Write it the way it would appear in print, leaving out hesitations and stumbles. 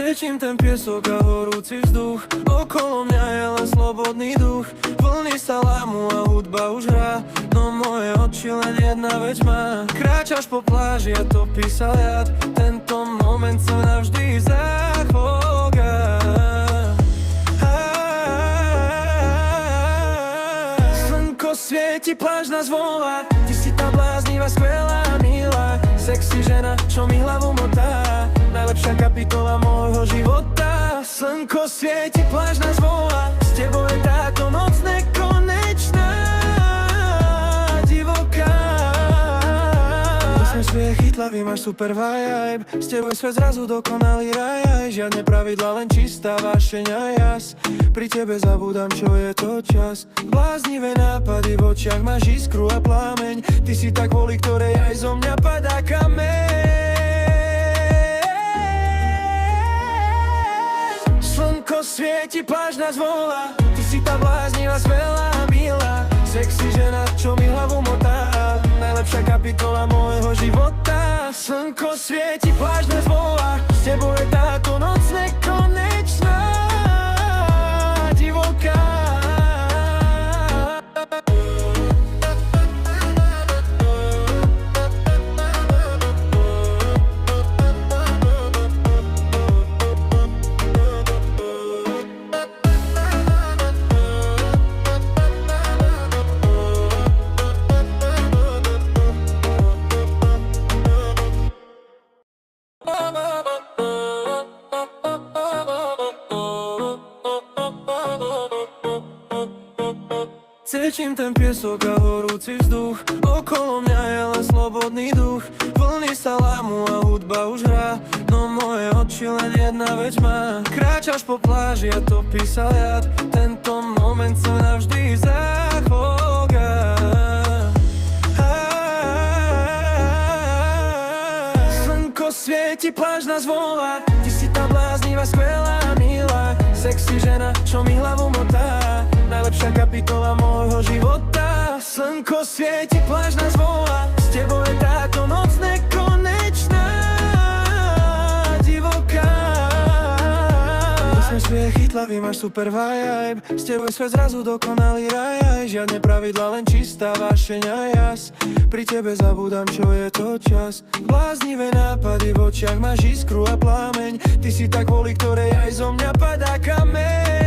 Cítim ten piesok a horúci vzduch, okolo mňa je len slobodný duch. Vlny sa lámu a hudba už hrá, no moje oči len jedna vec má. Kráčaš po pláži a topí sa ľad, tento moment sa navždy zachová. Slnko svieti, pláž nás volá, ty si tá bláznivá, skvelá, milá, sexy žena, čo mi hlavu motá, najlepšia kapitola môjho života. Slnko svieti, pláž nás volá, s tebou je táto noc nekonečná, divoká. Sme smiech chytlavý, máš super vibe, s tebou je svet zrazu dokonalý raj. Žiadne pravidla, len čistá vášeň a jas, pri tebe zabúdam, čo je to čas. Bláznivé nápady, v očiach máš iskru a plámeň, ty si tak kvôli ktorej aj zo mňa padá kameň. Slnko svieti, pláž nás volá, ty si tá bláznivá, skvelá, milá, sexy žena, čo mi hlavu motá, najlepšia kapitola môjho života. Slnko svieti, pláž nás volá, s tebou je táto noc nekonečná, divoká. Cítim ten piesok a horúci vzduch, okolo mňa je len slobodný duch. Vlny sa lámu a hudba už hrá, no moje oči len jedna vec má. Kráčaš po pláži a topí sa ľad, tento moment sa navždy zachová. Slnko svieti, pláž nás volá, ty si tá bláznivá, skvelá, milá, sexy žena, čo mi hlavu motá, najlepšia kapitola môjho života. Slnko svieti, pláž nás volá, s tebou je táto noc nekonečná, divoká. Sme smiech chytlavý, máš super vibe, s tebou je svet zrazu dokonalý raj. Žiadne pravidla, len čistá vášeň a jas, pri tebe zabúdam, čo je to čas. Bláznivé nápady, v očiach máš iskru a plámeň, ty si tak kvôli ktorej aj zo mňa padá kameň.